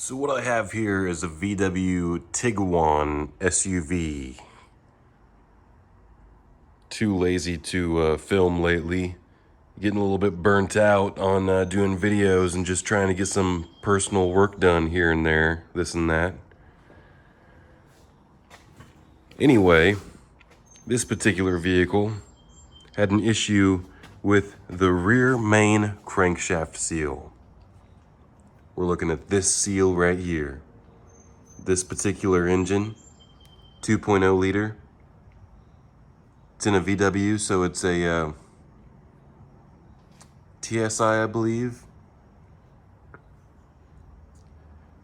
So what I have here is a VW Tiguan SUV. Too lazy to film lately. Getting a little bit burnt out on doing videos and just trying to get some personal work done here and there, this and that. Anyway, this particular vehicle had an issue with the rear main crankshaft seal. We're looking at this seal right here. This particular engine, 2.0 liter. It's in a VW, so it's a TSI, I believe.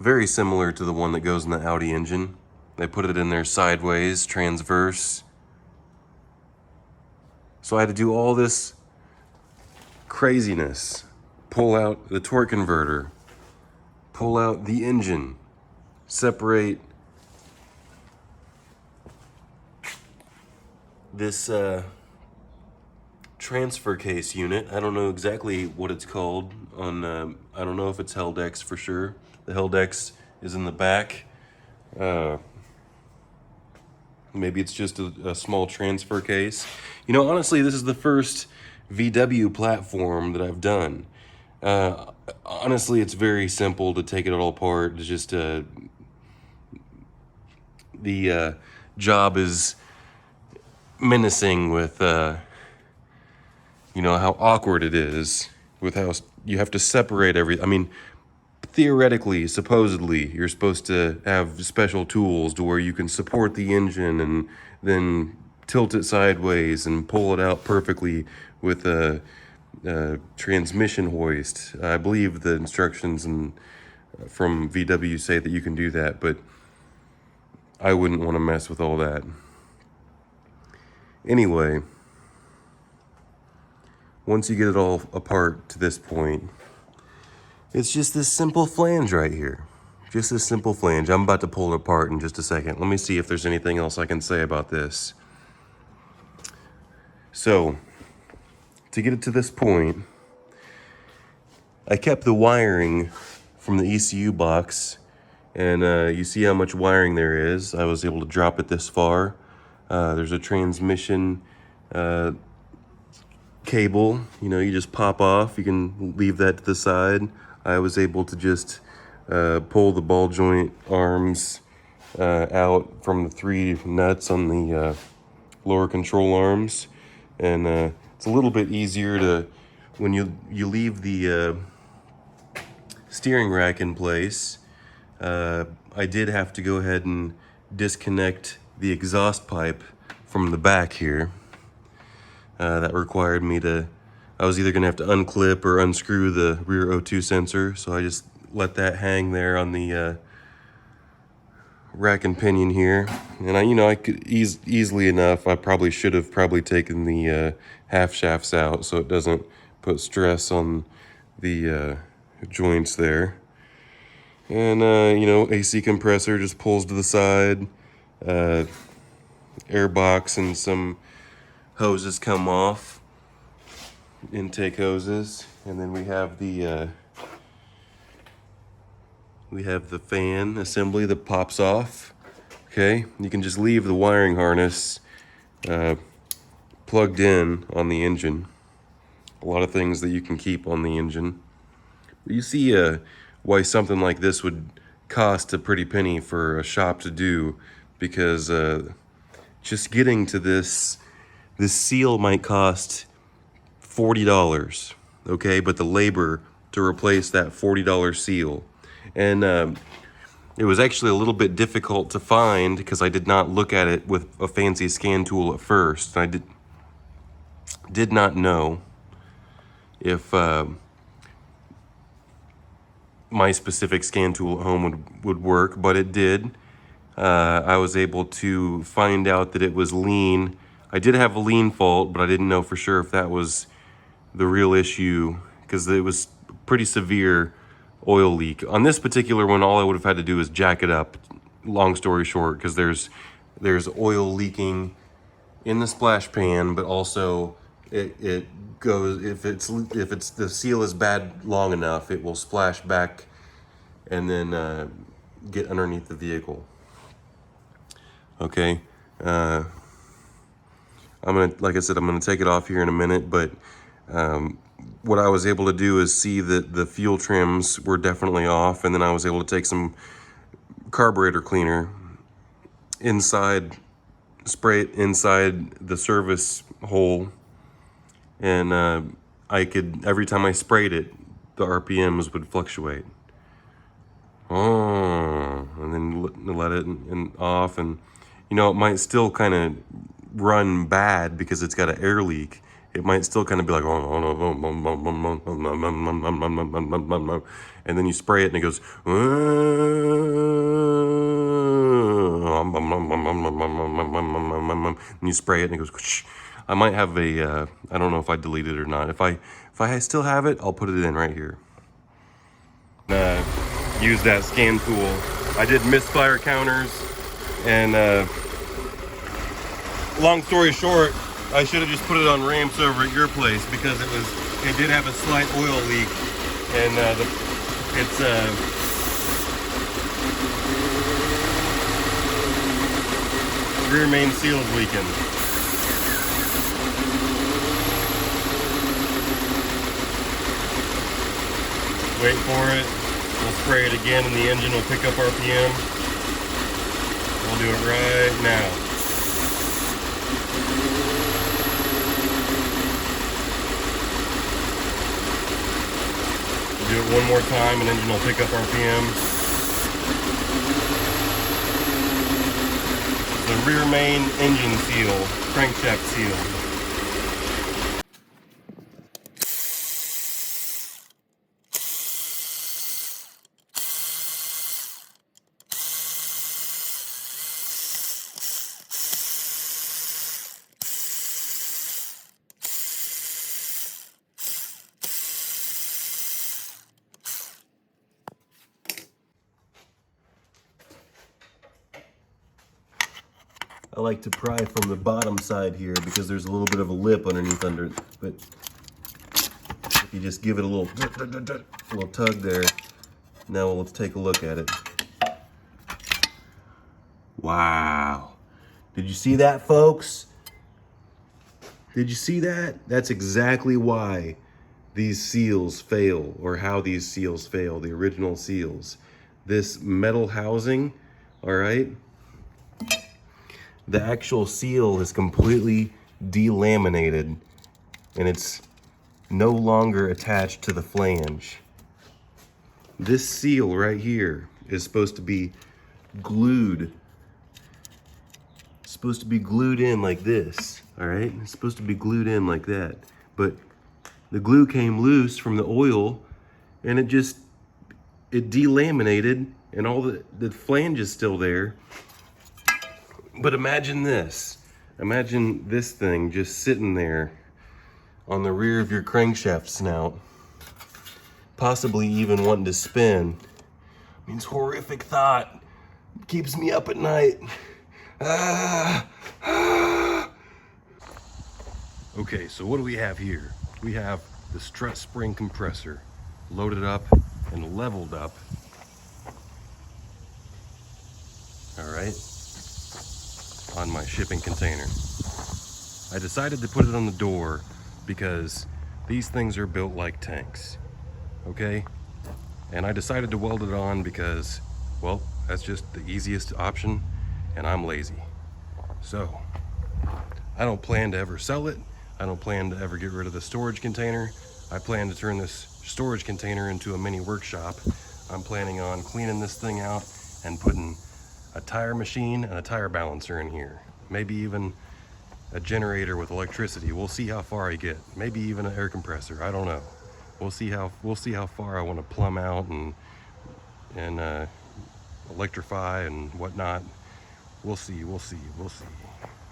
Very similar to the one that goes in the Audi engine. They put it in there sideways, transverse. So I had to do all this craziness. Pull out the torque converter, pull out the engine, separate this transfer case unit. I don't know exactly what it's called on, I don't know if it's Heldex for sure. The Heldex is in the back. Maybe it's just a small transfer case. You know, honestly, this is the first VW platform that I've done. Honestly, it's very simple to take it all apart. It's just the job is menacing with you know, how awkward it is with how you have to separate every. I mean, theoretically, supposedly, you're supposed to have special tools to where you can support the engine and then tilt it sideways and pull it out perfectly with a transmission hoist. I believe the instructions from VW say that you can do that, but I wouldn't want to mess with all that. Anyway, once you get it all apart to this point, it's just this simple flange right here. Just this simple flange. I'm about to pull it apart in just a second. Let me see if there's anything else I can say about this. So, to get it to this point, I kept the wiring from the ECU box, and you see how much wiring there is. I was able to drop it this far. There's a transmission cable, you know, you just pop off. You can leave that to the side. I was able to just pull the ball joint arms out from the 3 nuts on the lower control arms, and it's a little bit easier to, when you leave the steering rack in place. I did have to go ahead and disconnect the exhaust pipe from the back here. That required me to, I was either going to have to unclip or unscrew the rear O2 sensor, so I just let that hang there on the rack and pinion here. And I could easily enough, I probably should have taken the half shafts out so it doesn't put stress on the joints there. And AC compressor just pulls to the side. Air box and some hoses come off, intake hoses, and then we have the fan assembly that pops off. Okay, you can just leave the wiring harness plugged in on the engine. A lot of things that you can keep on the engine. But you see why something like this would cost a pretty penny for a shop to do, because just getting to this seal might cost $40, okay? But the labor to replace that $40 seal. And it was actually a little bit difficult to find because I did not look at it with a fancy scan tool at first. I did not know if my specific scan tool at home would work, but it did. I was able to find out that it was lean. I did have a lean fault, but I didn't know for sure if that was the real issue, because it was pretty severe oil leak. On this particular one, all I would have had to do is jack it up, long story short, because there's oil leaking in the splash pan, but also it goes, if it's the seal is bad long enough, it will splash back and then get underneath the vehicle. Okay, I'm gonna, like I said, I'm gonna take it off here in a minute, but what I was able to do is see that the fuel trims were definitely off, and then I was able to take some carburetor cleaner inside, spray it inside the service hole, and I could, every time I sprayed it, the RPMs would fluctuate. Oh, and then let it off, and you know, it might still kind of run bad because it's got an air leak. It might still kind of be like, and then you spray it and it goes, and you spray it and it goes. I might have a, I don't know if I deleted it or not. If I still have it, I'll put it in right here. Use that scan tool. I did misfire counters, and long story short, I should have just put it on ramps over at your place because it did have a slight oil leak, and it's rear main seal is leaking. Wait for it. We'll spray it again and the engine will pick up RPM. We'll do it right now. Do it one more time and engine will pick up RPM. The rear main engine seal, crankshaft seal. I like to pry from the bottom side here because there's a little bit of a lip underneath but if you just give it a little tug there. Now let's take a look at it. Wow. Did you see that, folks? Did you see that? That's exactly why these seals fail, or how these seals fail, the original seals. This metal housing, all right? The actual seal is completely delaminated and it's no longer attached to the flange. This seal right here is supposed to be glued. It's supposed to be glued in like this, all right? It's supposed to be glued in like that. But the glue came loose from the oil and it delaminated, and all the flange is still there. But imagine this. Imagine this thing just sitting there on the rear of your crankshaft snout, possibly even wanting to spin. I mean, it's a horrific thought. It keeps me up at night. Okay, so what do we have here? We have the strut spring compressor loaded up and leveled up. All right. On my shipping container. I decided to put it on the door because these things are built like tanks, okay? And I decided to weld it on because, well, that's just the easiest option, and I'm lazy. So, I don't plan to ever sell it. I don't plan to ever get rid of the storage container. I plan to turn this storage container into a mini workshop. I'm planning on cleaning this thing out and putting a tire machine and a tire balancer in here. Maybe even a generator with electricity. We'll see how far I get. Maybe even an air compressor. I don't know. We'll see how far I want to plumb out and electrify and whatnot. We'll see.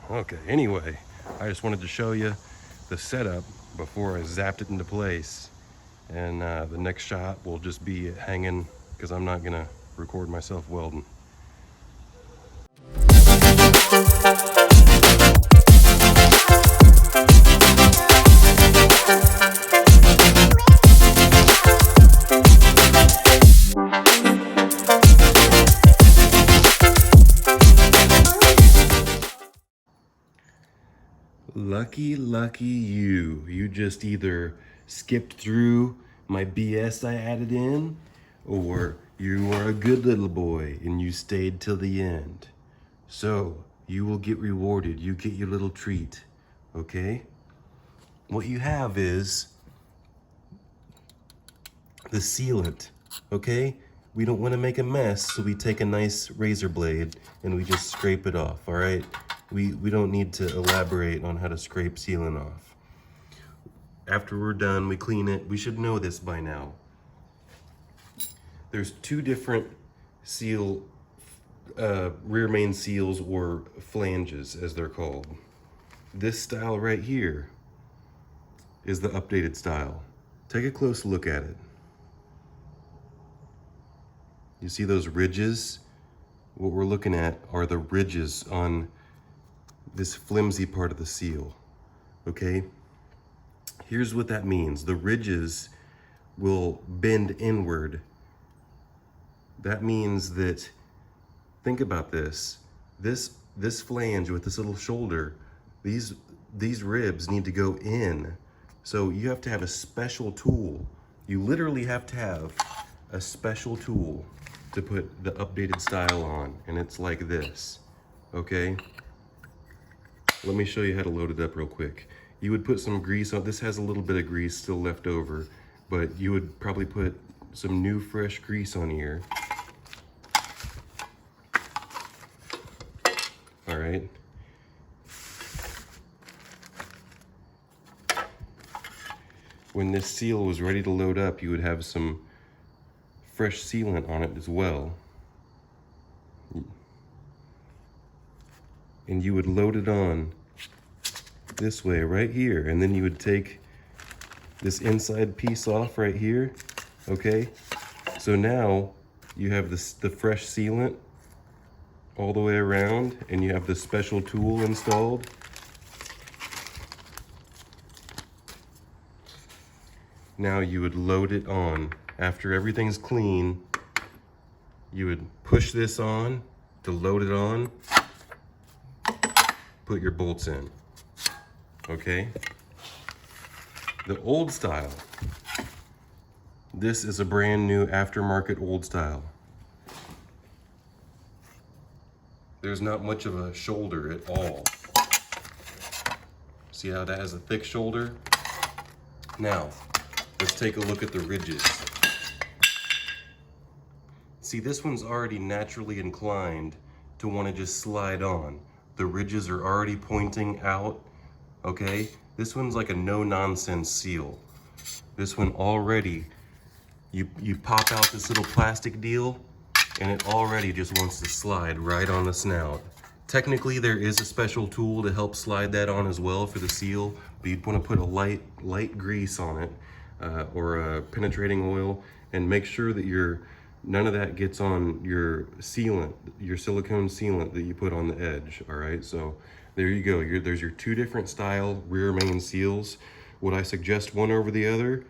Okay, anyway, I just wanted to show you the setup before I zapped it into place. And the next shot will just be hanging, because I'm not gonna record myself welding. Lucky you. You just either skipped through my BS I added in, or you are a good little boy and you stayed till the end. So, you will get rewarded. You get your little treat, okay? What you have is the sealant, okay? We don't want to make a mess, so we take a nice razor blade and we just scrape it off, all right? We don't need to elaborate on how to scrape sealant off. After we're done, we clean it. We should know this by now. There's two different seal, rear main seals, or flanges as they're called. This style right here is the updated style. Take a close look at it. You see those ridges? What we're looking at are the ridges on this flimsy part of the seal, okay? Here's what that means. The ridges will bend inward. That means that, think about this. This flange with this little shoulder, these ribs need to go in. So you have to have a special tool. You literally have to have a special tool to put the updated style on, and it's like this, okay? Let me show you how to load it up real quick. You would put some grease on. This has a little bit of grease still left over, but you would probably put some new fresh grease on here. All right. When this seal was ready to load up, you would have some fresh sealant on it as well. And you would load it on this way right here, and then you would take this inside piece off right here, okay? So now you have the fresh sealant all the way around, and you have the special tool installed. Now you would load it on. After everything's clean, you would push this on to load it on, put your bolts in, okay? The old style, this is a brand new aftermarket old style. There's not much of a shoulder at all. See how that has a thick shoulder? Now, let's take a look at the ridges. See, this one's already naturally inclined to want to just slide on. The ridges are already pointing out, okay? This one's like a no-nonsense seal. This one already, you pop out this little plastic deal, and it already just wants to slide right on the snout. Technically, there is a special tool to help slide that on as well for the seal, but you'd want to put a light grease on it, or a penetrating oil, and make sure that none of that gets on your sealant, your silicone sealant that you put on the edge, all right? So there you go. There's your two different style rear main seals. Would I suggest one over the other?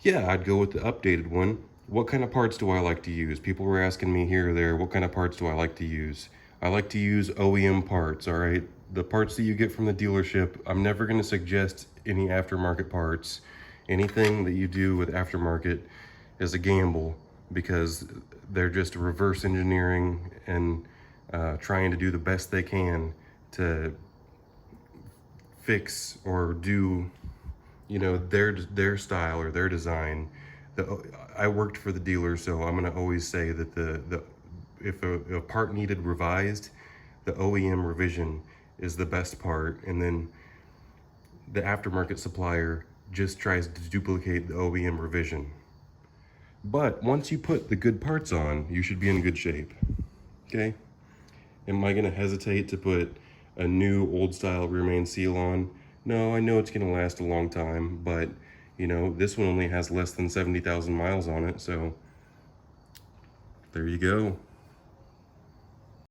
Yeah, I'd go with the updated one. What kind of parts do I like to use? People were asking me here or there, what kind of parts do I like to use? I like to use OEM parts, all right? The parts that you get from the dealership, I'm never gonna suggest any aftermarket parts. Anything that you do with aftermarket is a gamble, because they're just reverse engineering and trying to do the best they can to fix or do, you know, their style or their design. I worked for the dealer, so I'm gonna always say that if a part needed revised, the OEM revision is the best part, and then the aftermarket supplier just tries to duplicate the OEM revision. But once you put the good parts on, you should be in good shape, okay? Am I gonna hesitate to put a new old style rear main seal on? No, I know it's gonna last a long time, but you know, this one only has less than 70,000 miles on it, so there you go.